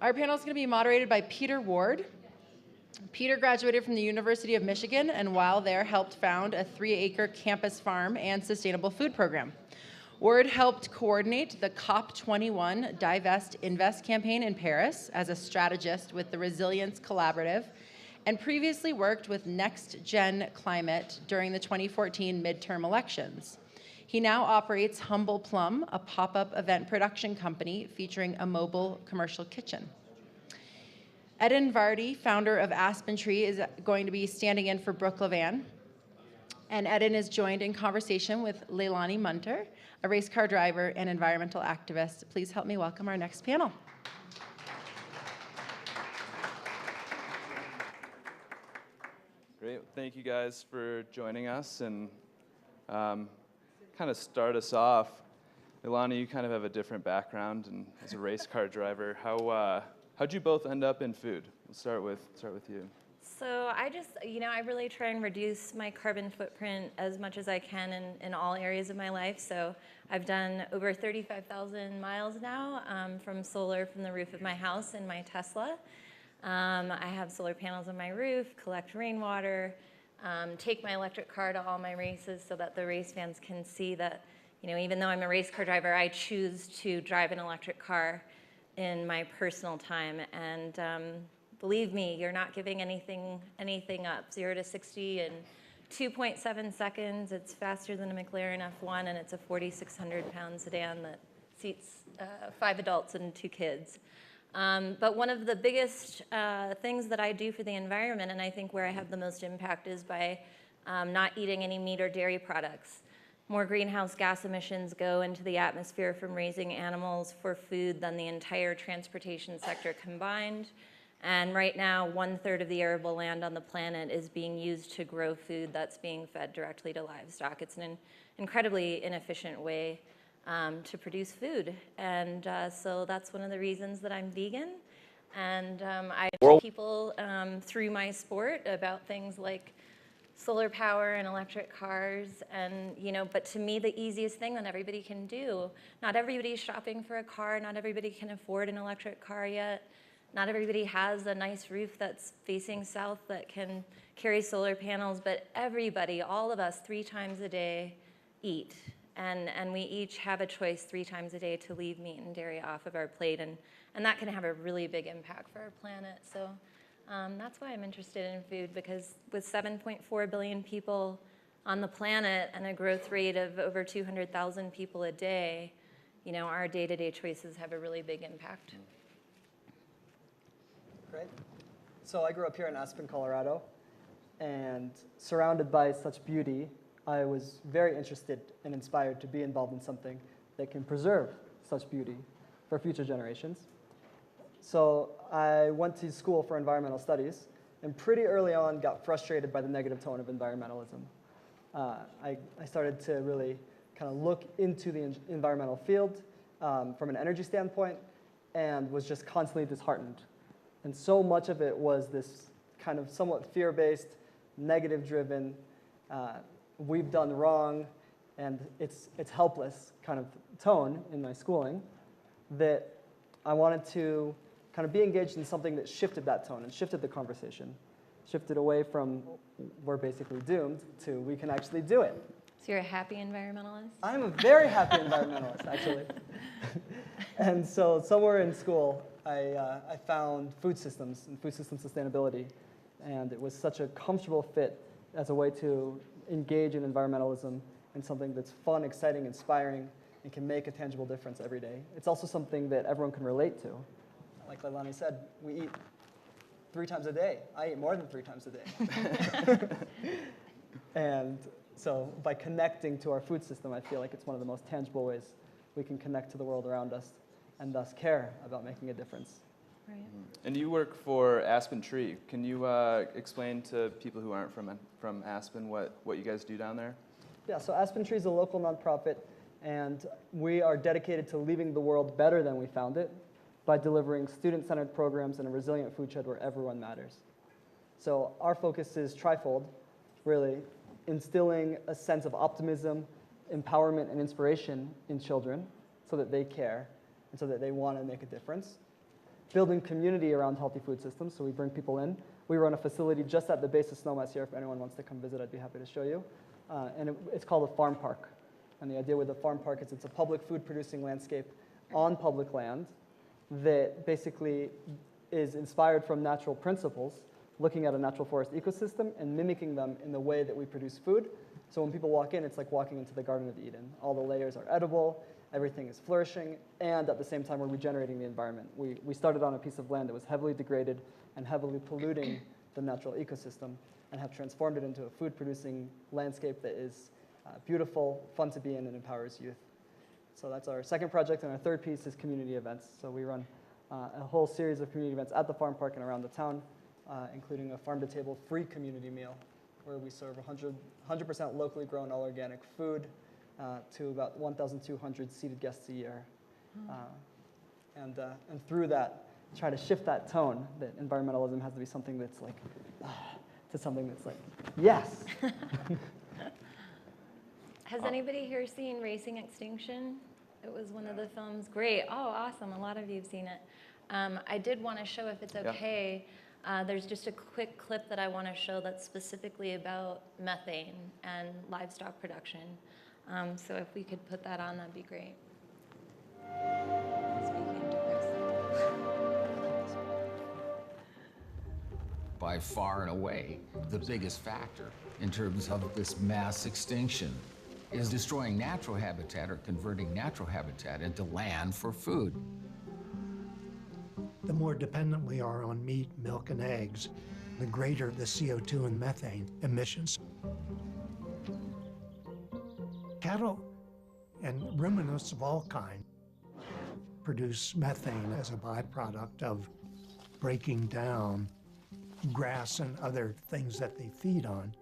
Our panel is going to be moderated by Peter Ward. Peter graduated from the University of Michigan and while there helped found a 3-acre campus farm and sustainable food program. Ward helped coordinate the COP21 Divest Invest campaign in Paris as a strategist with the Resilience Collaborative and previously worked with Next Gen Climate during the 2014 midterm elections. He now operates Humble Plum, a pop-up event production company featuring a mobile commercial kitchen. Vardy, founder of Aspen Tree, is going to be standing in for Brooke Levan. And Eden is joined in conversation with Leilani Münter, a race car driver and environmental activist. Please help me welcome our next panel. Great. Thank you guys for joining us and kind of start us off. Leilani, you kind of have a different background and as a race car driver. How'd you both end up in food? We'll start with you. So I really try and reduce my carbon footprint as much as I can in all areas of my life. So I've done over 35,000 miles now from solar from the roof of my house in my Tesla. I have solar panels on my roof, collect rainwater, take my electric car to all my races so that the race fans can see that, even though I'm a race car driver, I choose to drive an electric car in my personal time. And believe me, you're not giving anything up. 0 to 60 in 2.7 seconds. It's faster than a McLaren F1, and it's a 4,600-pound sedan that seats 5 adults and 2 kids. But one of the biggest things that I do for the environment, and I think where I have the most impact, is by not eating any meat or dairy products. More greenhouse gas emissions go into the atmosphere from raising animals for food than the entire transportation sector combined. And right now, 1/3 of the arable land on the planet is being used to grow food that's being fed directly to livestock. It's an incredibly inefficient way to produce food. And so that's one of the reasons that I'm vegan. And I teach people through my sport about things like solar power and electric cars, and but to me the easiest thing that everybody can do, not everybody's shopping for a car, not everybody can afford an electric car yet, not everybody has a nice roof that's facing south that can carry solar panels, but everybody, all of us, 3 times a day eat, and we each have a choice 3 times a day to leave meat and dairy off of our plate, and that can have a really big impact for our planet. So that's why I'm interested in food, because with 7.4 billion people on the planet and a growth rate of over 200,000 people a day, our day-to-day choices have a really big impact. Great. So I grew up here in Aspen, Colorado, and surrounded by such beauty, I was very interested and inspired to be involved in something that can preserve such beauty for future generations. So I went to school for environmental studies, and pretty early on got frustrated by the negative tone of environmentalism. I started to really kind of look into the environmental field from an energy standpoint, and was just constantly disheartened. And so much of it was this kind of somewhat fear-based, negative-driven, we've done wrong, and it's helpless kind of tone in my schooling, that I wanted to kind of be engaged in something that shifted that tone and shifted the conversation, shifted away from we're basically doomed to we can actually do it. So you're a happy environmentalist? I'm a very happy environmentalist, actually. And so somewhere in school, I found food systems and food system sustainability, and it was such a comfortable fit as a way to engage in environmentalism and something that's fun, exciting, inspiring, and can make a tangible difference every day. It's also something that everyone can relate to. Like Leilani said, we eat 3 times a day. I eat more than 3 times a day. And so by connecting to our food system, I feel like it's one of the most tangible ways we can connect to the world around us and thus care about making a difference. Right. And you work for Aspen Tree. Can you explain to people who aren't from Aspen what you guys do down there? Yeah, so Aspen Tree is a local nonprofit, and we are dedicated to leaving the world better than we found it by delivering student-centered programs and a resilient food shed where everyone matters. So our focus is trifold, really, instilling a sense of optimism, empowerment, and inspiration in children so that they care and so that they want to make a difference. building community around healthy food systems. So we bring people in. We run a facility just at the base of Snowmass here. If anyone wants to come visit, I'd be happy to show you. It's called a farm park. And the idea with the farm park is it's a public food producing landscape on public land that basically is inspired from natural principles, looking at a natural forest ecosystem and mimicking them in the way that we produce food. So when people walk in, it's like walking into the Garden of Eden. All the layers are edible, everything is flourishing, and at the same time, we're regenerating the environment. We started on a piece of land that was heavily degraded and heavily polluting the natural ecosystem and have transformed it into a food-producing landscape that is beautiful, fun to be in, and empowers youth. So that's our second project, and our third piece is community events. So we run a whole series of community events at the farm park and around the town, including a farm-to-table free community meal, where we serve 100% locally grown, all-organic food to about 1,200 seated guests a year. And through that, try to shift that tone that environmentalism has to be something that's like, to something that's like, yes. Has anybody here seen Racing Extinction? It was one of the films. Great. Oh, awesome. A lot of you have seen it. I did want to show, if it's okay, there's just a quick clip that I want to show that's specifically about methane and livestock production. So if we could put that on, that'd be great. Speaking to Chris. By far and away, the biggest factor in terms of this mass extinction is destroying natural habitat or converting natural habitat into land for food. The more dependent we are on meat, milk, and eggs, the greater the CO2 and methane emissions. Cattle and ruminants of all kinds produce methane as a byproduct of breaking down grass and other things that they feed on.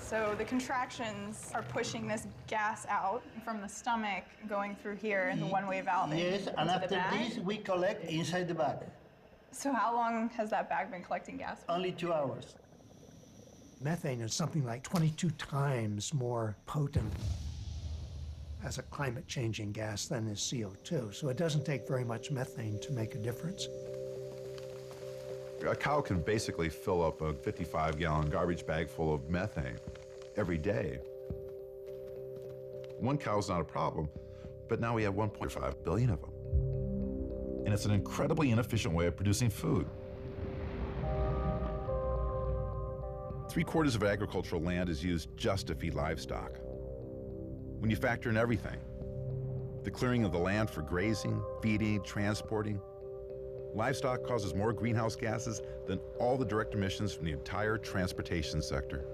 So the contractions are pushing this gas out from the stomach, going through here in the one-way valve. Yes, and into the after bag. this, we collect inside the bag. So how long has that bag been collecting gas? Only 2 hours. Methane is something like 22 times more potent as a climate-changing gas than is CO2. So it doesn't take very much methane to make a difference. A cow can basically fill up a 55-gallon garbage bag full of methane every day. One cow's not a problem, but now we have 1.5 billion of them. And it's an incredibly inefficient way of producing food. 3/4 of agricultural land is used just to feed livestock. When you factor in everything, the clearing of the land for grazing, feeding, transporting, livestock causes more greenhouse gases than all the direct emissions from the entire transportation sector.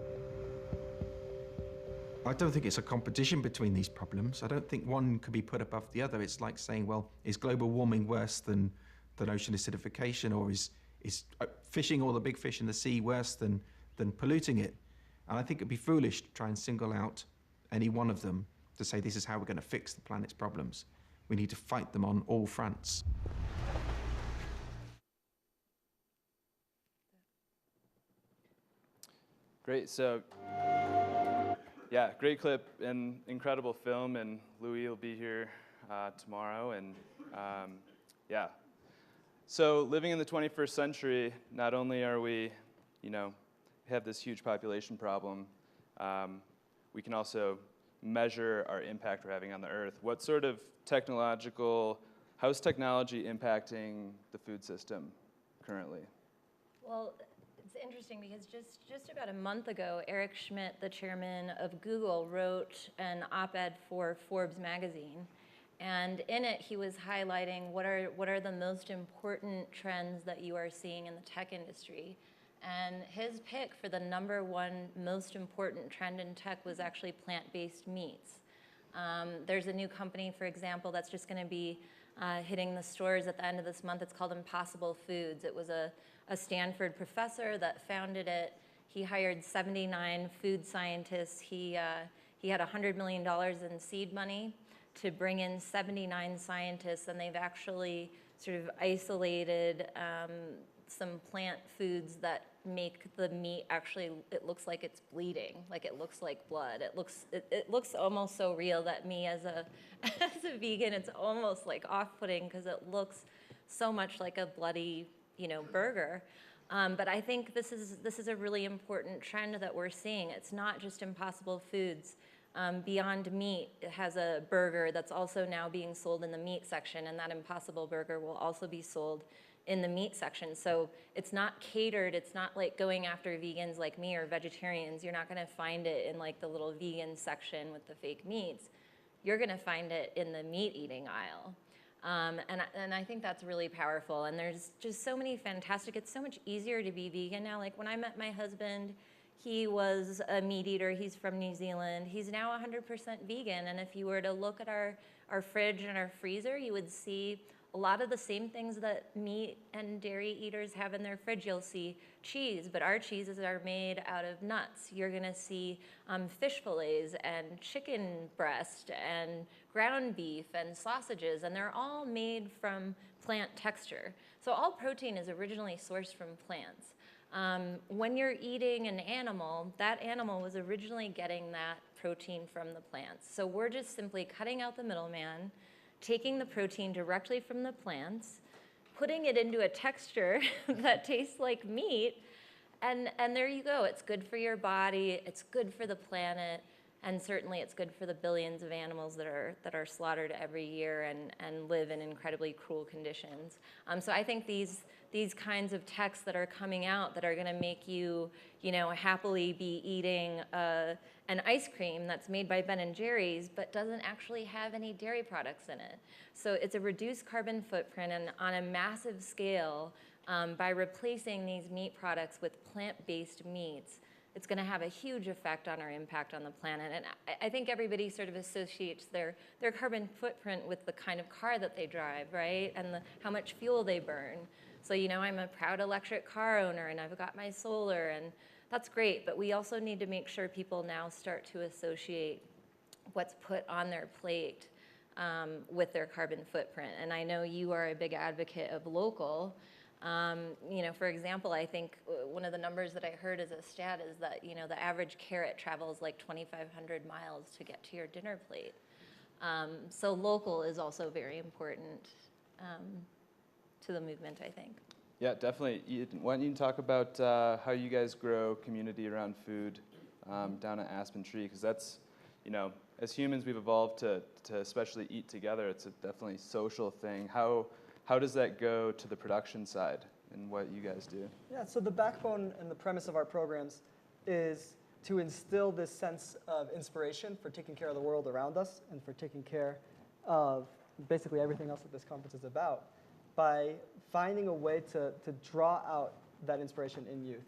I don't think it's a competition between these problems. I don't think one could be put above the other. It's like saying, well, is global warming worse than ocean acidification, or is fishing all the big fish in the sea worse than polluting it? And I think it'd be foolish to try and single out any one of them to say this is how we're going to fix the planet's problems. We need to fight them on all fronts. Great. So, yeah, great clip and incredible film. And Louis will be here tomorrow. And yeah. So, living in the 21st century, not only are we, have this huge population problem, we can also measure our impact we're having on the earth. What sort of how's technology impacting the food system currently? Well, it's interesting because just about a month ago, Eric Schmidt, the chairman of Google, wrote an op-ed for Forbes magazine. And in it, he was highlighting what are the most important trends that you are seeing in the tech industry. And his pick for the #1 most important trend in tech was actually plant-based meats. There's a new company, for example, that's just going to be hitting the stores at the end of this month. It's called Impossible Foods. It was a Stanford professor that founded it. He hired 79 food scientists. He had $100 million in seed money to bring in 79 scientists, and they've actually sort of isolated some plant foods that make the meat actually, it looks like it's bleeding, like it looks like blood. It looks almost so real that me as a as a vegan, it's almost like off-putting because it looks so much like a bloody, burger. But I think this is a really important trend that we're seeing. It's not just Impossible Foods. Beyond Meat has a burger that's also now being sold in the meat section, and that Impossible Burger will also be sold in the meat section. So it's not catered, it's not like going after vegans like me or vegetarians. You're not gonna find it in like the little vegan section with the fake meats. You're gonna find it in the meat eating aisle. And I think that's really powerful. And there's just so many fantastic, it's so much easier to be vegan now. Like when I met my husband, he was a meat eater, he's from New Zealand. He's now 100% vegan. And if you were to look at our fridge and our freezer, you would see a lot of the same things that meat and dairy eaters have in their fridge. You'll see cheese, but our cheeses are made out of nuts. You're gonna see fish fillets and chicken breast and ground beef and sausages, and they're all made from plant texture. So all protein is originally sourced from plants. When you're eating an animal, that animal was originally getting that protein from the plants. So we're just simply cutting out the middleman, taking the protein directly from the plants, putting it into a texture that tastes like meat, and there you go. It's good for your body, it's good for the planet, and certainly it's good for the billions of animals that are slaughtered every year and live in incredibly cruel conditions. So I think these kinds of texts that are coming out that are gonna make you, happily be eating an ice cream that's made by Ben & Jerry's but doesn't actually have any dairy products in it. So it's a reduced carbon footprint, and on a massive scale, by replacing these meat products with plant-based meats, it's gonna have a huge effect on our impact on the planet. And I think everybody sort of associates their carbon footprint with the kind of car that they drive, right? And how much fuel they burn. So, I'm a proud electric car owner, and I've got my solar, and that's great, but we also need to make sure people now start to associate what's put on their plate with their carbon footprint. And I know you are a big advocate of local. For example, I think one of the numbers that I heard as a stat is that, the average carrot travels like 2,500 miles to get to your dinner plate. So local is also very important to the movement, I think. Yeah, definitely. Why don't you talk about how you guys grow community around food down at Aspen Tree? Because that's, as humans, we've evolved to especially eat together. It's a definitely social thing. How does that go to the production side and what you guys do? Yeah, so the backbone and the premise of our programs is to instill this sense of inspiration for taking care of the world around us and for taking care of basically everything else that this conference is about by finding a way to draw out that inspiration in youth.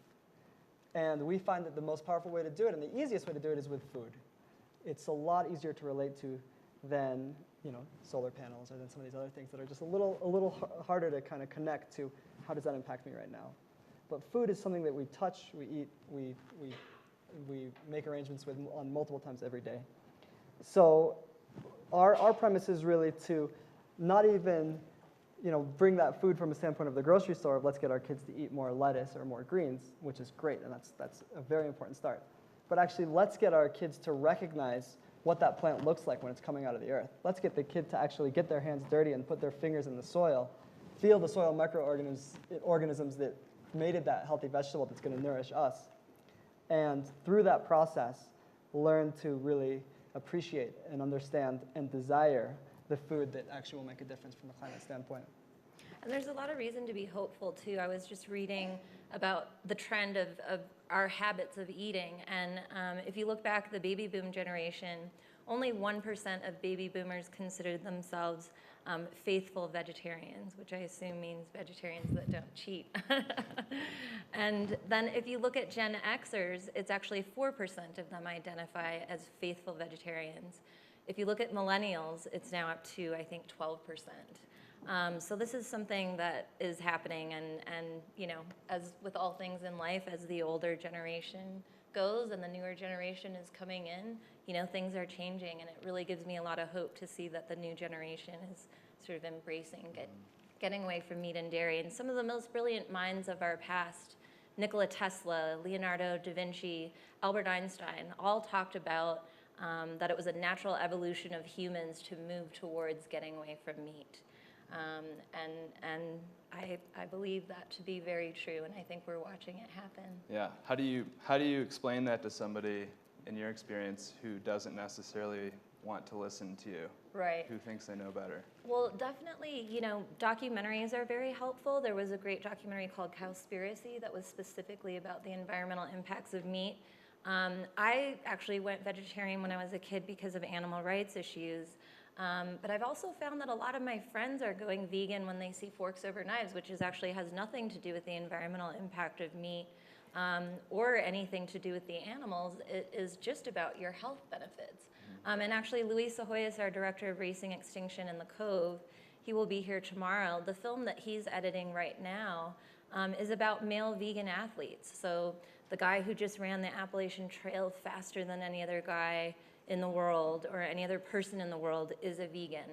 And we find that the most powerful way to do it and the easiest way to do it is with food. It's a lot easier to relate to than solar panels or than some of these other things that are just a little harder to kind of connect to how does that impact me right now. But food is something that we touch, we eat, we make arrangements with on multiple times every day. So our premise is really to not even bring that food from a standpoint of the grocery store of let's get our kids to eat more lettuce or more greens, which is great, and that's a very important start. But actually, let's get our kids to recognize what that plant looks like when it's coming out of the earth. Let's get the kid to actually get their hands dirty and put their fingers in the soil, feel the soil microorganisms that made it that healthy vegetable that's going to nourish us. And through that process, learn to really appreciate and understand and desire the food that actually will make a difference from a climate standpoint. And there's a lot of reason to be hopeful, too. I was just reading about the trend of our habits of eating. And if you look back at the baby boom generation, only 1% of baby boomers considered themselves faithful vegetarians, which I assume means vegetarians that don't cheat. And then if you look at Gen Xers, it's actually 4% of them identify as faithful vegetarians. If you look at millennials, it's now up to, I think, 12%. So this is something that is happening, and as with all things in life, as the older generation goes and the newer generation is coming in, things are changing, and it really gives me a lot of hope to see that the new generation is sort of embracing getting away from meat and dairy. And some of the most brilliant minds of our past, Nikola Tesla, Leonardo da Vinci, Albert Einstein, all talked about that it was a natural evolution of humans to move towards getting away from meat. And I believe that to be very true, and I think we're watching it happen. Yeah. How do you explain that to somebody in your experience who doesn't necessarily want to listen to you? Right. Who thinks they know better? Well, definitely, documentaries are very helpful. There was a great documentary called Cowspiracy that was specifically about the environmental impacts of meat. I actually went vegetarian when I was a kid because of animal rights issues. But I've also found that a lot of my friends are going vegan when they see Forks Over Knives, which actually has nothing to do with the environmental impact of meat or anything to do with the animals. It is just about your health benefits. And actually, Luis Ahoyas, our director of Racing Extinction in the Cove, he will be here tomorrow. The film that he's editing right now is about male vegan athletes. So the guy who just ran the Appalachian Trail faster than any other guy in the world or any other person in the world is a vegan.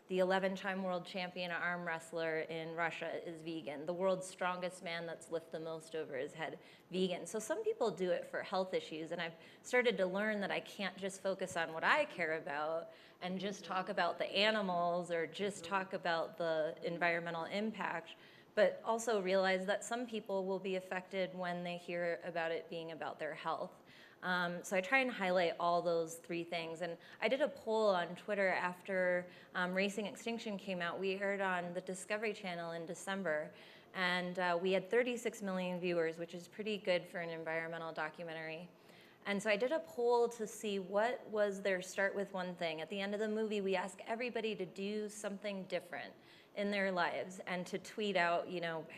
The 11-time world champion arm wrestler in Russia is vegan. The world's strongest man that's lifted the most over his head, vegan. So some people do it for health issues, and I've started to learn that I can't just focus on what I care about and just talk about the animals or just talk about the environmental impact, but also realize that some people will be affected when they hear about it being about their health. So I try and highlight all those three things. And I did a poll on Twitter after Racing Extinction came out. We aired on the Discovery Channel in December. And we had 36 million viewers, which is pretty good for an environmental documentary. And so I did a poll to see what was their start with one thing. At the end of the movie, we ask everybody to do something different in their lives and to tweet out,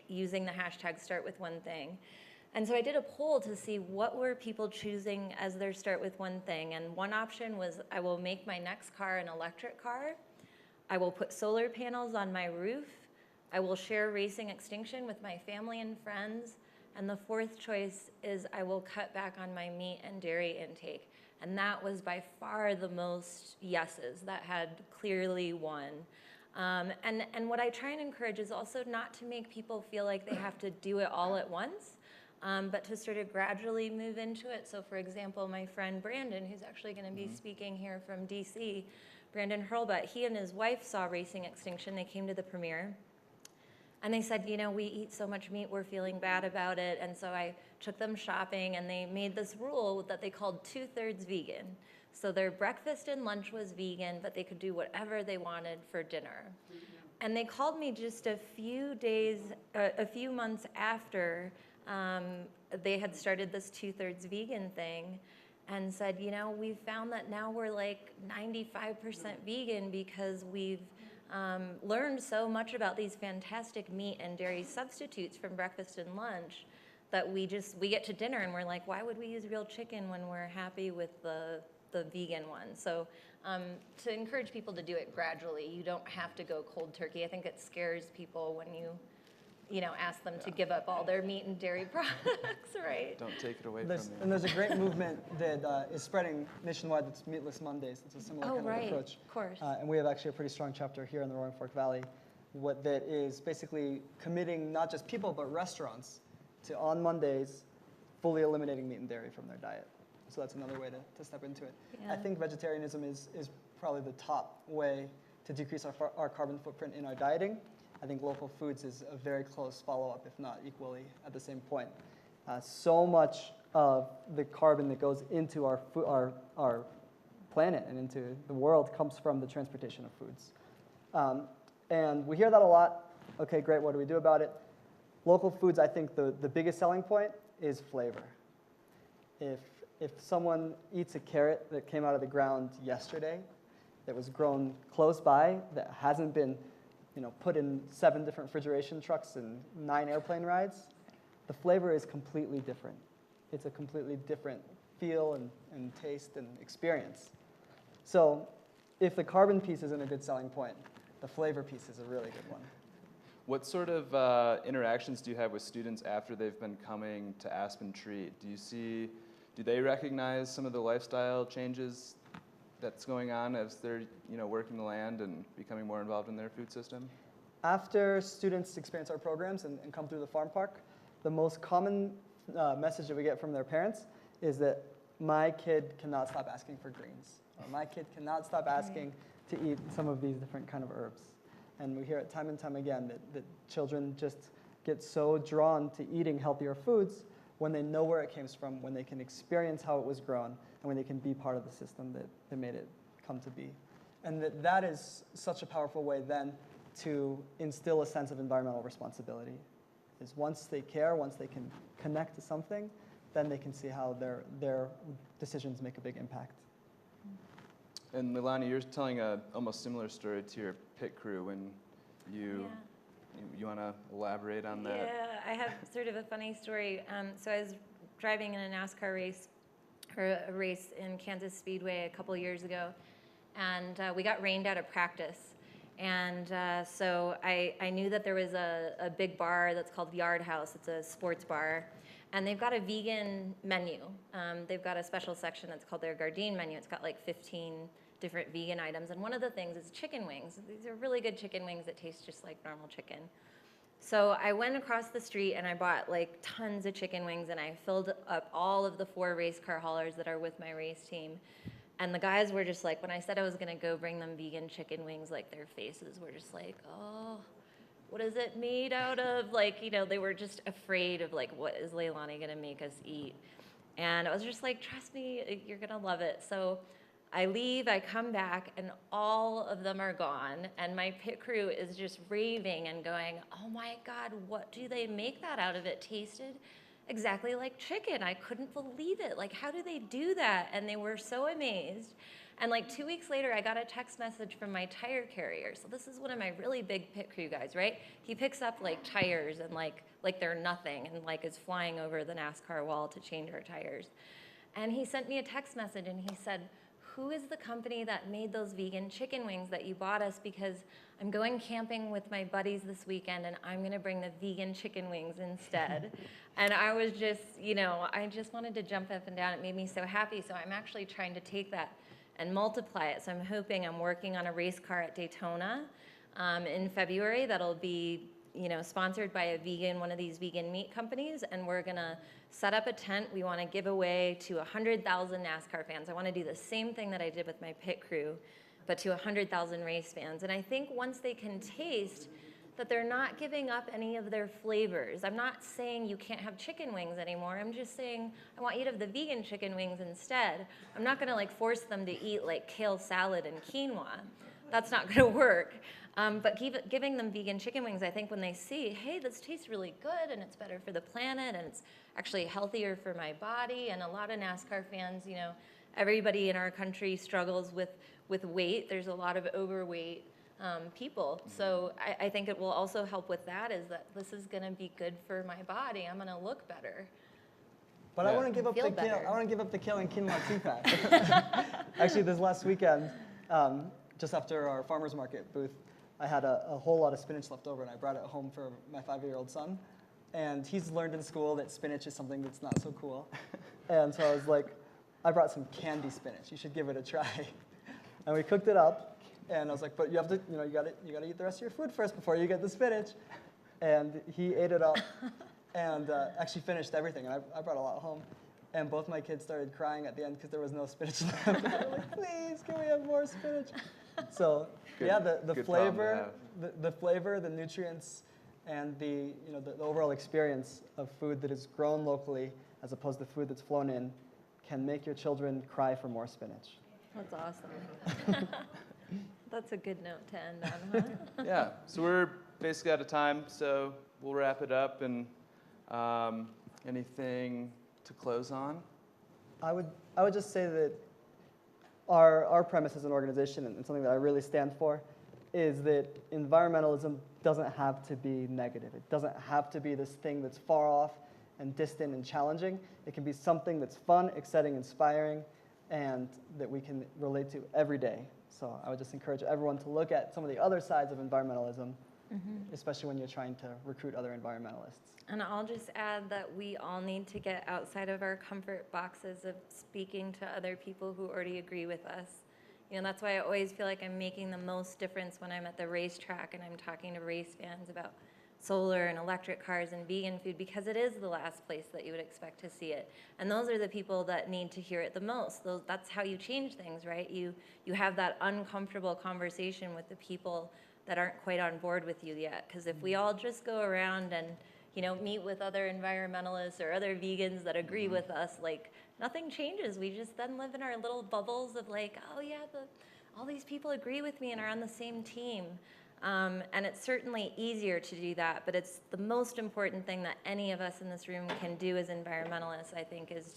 using the hashtag start with one thing. And so I did a poll to see what were people choosing as their start with one thing. And one option was, I will make my next car an electric car. I will put solar panels on my roof. I will share Racing Extinction with my family and friends. And the fourth choice is I will cut back on my meat and dairy intake. And that was by far the most yeses. That had clearly won. And what I try and encourage is also not to make people feel like they have to do it all at once. But to sort of gradually move into it. So for example, my friend Brandon, who's actually going to be speaking here from DC, Brandon Hurlbut, he and his wife saw Racing Extinction. They came to the premiere. And they said, we eat so much meat, we're feeling bad about it. And so I took them shopping, and they made this rule that they called 2/3 vegan. So their breakfast and lunch was vegan, but they could do whatever they wanted for dinner. And they called me just a few months after they had started this 2/3 vegan thing and said, we've found that now we're like 95% vegan because we've learned so much about these fantastic meat and dairy substitutes from breakfast and lunch that we get to dinner and we're like, why would we use real chicken when we're happy with the vegan one? So to encourage people to do it gradually, you don't have to go cold turkey. I think it scares people when you ask them to give up all their meat and dairy products, right? Don't take it away from me. And there's a great movement that is spreading nationwide that's Meatless Mondays. It's a similar kind of approach. Of course. And we have actually a pretty strong chapter here in the Roaring Fork Valley that is basically committing not just people but restaurants to, on Mondays, fully eliminating meat and dairy from their diet. So that's another way to step into it. Yeah. I think vegetarianism is probably the top way to decrease our carbon footprint in our dieting. I think local foods is a very close follow-up, if not equally at the same point. So much of the carbon that goes into our planet and into the world comes from the transportation of foods. And we hear that a lot. Okay, great, what do we do about it? Local foods, I think the biggest selling point is flavor. If someone eats a carrot that came out of the ground yesterday, that was grown close by, that hasn't been put in 7 different refrigeration trucks and 9 airplane rides, the flavor is completely different. It's a completely different feel and taste and experience. So if the carbon piece isn't a good selling point, the flavor piece is a really good one. What sort of interactions do you have with students after they've been coming to Aspen Treat? Do they recognize some of the lifestyle changes that's going on as they're working the land and becoming more involved in their food system? After students experience our programs and come through the farm park, the most common message that we get from their parents is that my kid cannot stop asking for greens, or my kid cannot stop asking to eat some of these different kind of herbs. And we hear it time and time again that children just get so drawn to eating healthier foods when they know where it came from, when they can experience how it was grown, and when they can be part of the system that made it come to be. And that is such a powerful way then to instill a sense of environmental responsibility. Is once they care, once they can connect to something, then they can see how their decisions make a big impact. And Leilani, you're telling a almost similar story to your pit crew when you want to elaborate on that? Yeah, I have sort of a funny story. So I was driving in a NASCAR race, or a race in Kansas Speedway a couple years ago, and we got rained out of practice. And so I knew that there was a big bar that's called Yard House. It's a sports bar. And they've got a vegan menu. They've got a special section that's called their Gardein menu. It's got like 15 different vegan items. And one of the things is chicken wings. These are really good chicken wings that taste just like normal chicken. So I went across the street and I bought like tons of chicken wings, and I filled up all of the 4 race car haulers that are with my race team. And the guys were just like, when I said I was gonna go bring them vegan chicken wings, like their faces were just like, oh, what is it made out of? Like, you know, they were just afraid of like, what is Leilani gonna make us eat? And I was just like, trust me, you're gonna love it. So I leave, I come back, and all of them are gone. And my pit crew is just raving and going, oh my God, what do they make that out of? It tasted exactly like chicken. I couldn't believe it. Like, how do they do that? And they were so amazed. And like 2 weeks later, I got a text message from my tire carrier. So this is one of my really big pit crew guys, right? He picks up like tires and like they're nothing, and like is flying over the NASCAR wall to change our tires. And he sent me a text message and he said, who is the company that made those vegan chicken wings that you bought us? Because I'm going camping with my buddies this weekend and I'm gonna bring the vegan chicken wings instead. And I was just, you know, I just wanted to jump up and down. It made me so happy. So I'm actually trying to take that and multiply it. So I'm working on a race car at Daytona in February that'll be, you know, sponsored by one of these vegan meat companies, and we're gonna set up a tent. We wanna give away to 100,000 NASCAR fans. I wanna do the same thing that I did with my pit crew, but to 100,000 race fans. And I think once they can taste that they're not giving up any of their flavors. I'm not saying you can't have chicken wings anymore. I'm just saying I want you to have the vegan chicken wings instead. I'm not gonna like force them to eat like kale salad and quinoa. That's not gonna work. But giving them vegan chicken wings, I think when they see, hey, this tastes really good and it's better for the planet and it's actually healthier for my body. And a lot of NASCAR fans, you know, everybody in our country struggles with weight. There's a lot of overweight people. So I think it will also help with that, is that this is gonna be good for my body. I'm gonna look better. But I want to give up the kale. I want to give up the kale and quinoa too fast. Actually, this last weekend, just after our farmers market booth, I had a whole lot of spinach left over, and I brought it home for my 5-year-old son. And he's learned in school that spinach is something that's not so cool. And so I was like, I brought some candy spinach. You should give it a try. And we cooked it up, and I was like, but you have to, you know, you gotta eat the rest of your food first before you get the spinach. And he ate it up, and actually finished everything. And I brought a lot home. And both my kids started crying at the end because there was no spinach left. They were like, please, can we have more spinach? So yeah, the flavor, the flavor, the nutrients, and the overall experience of food that is grown locally as opposed to food that's flown in can make your children cry for more spinach. That's awesome. That's a good note to end on, huh? Yeah, so we're basically out of time, so we'll wrap it up. And anything to close on? I would just say that our premise as an organization, and something that I really stand for, is that environmentalism doesn't have to be negative. It doesn't have to be this thing that's far off and distant and challenging. It can be something that's fun, exciting, inspiring, and that we can relate to every day. So I would just encourage everyone to look at some of the other sides of environmentalism, especially when you're trying to recruit other environmentalists. And I'll just add that we all need to get outside of our comfort boxes of speaking to other people who already agree with us. You know, that's why I always feel like I'm making the most difference when I'm at the racetrack and I'm talking to race fans about solar and electric cars and vegan food, because it is the last place that you would expect to see it. And those are the people that need to hear it the most. That's how you change things, right? You have that uncomfortable conversation with the people that aren't quite on board with you yet. Because if we all just go around and, you know, meet with other environmentalists or other vegans that agree with us, like, nothing changes. We just then live in our little bubbles of like, oh yeah, all these people agree with me and are on the same team. And it's certainly easier to do that, but it's the most important thing that any of us in this room can do as environmentalists, I think, is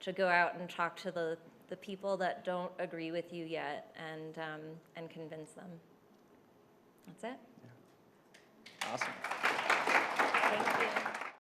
to go out and talk to the people that don't agree with you yet and convince them. That's it. Yeah. Awesome. Thank you.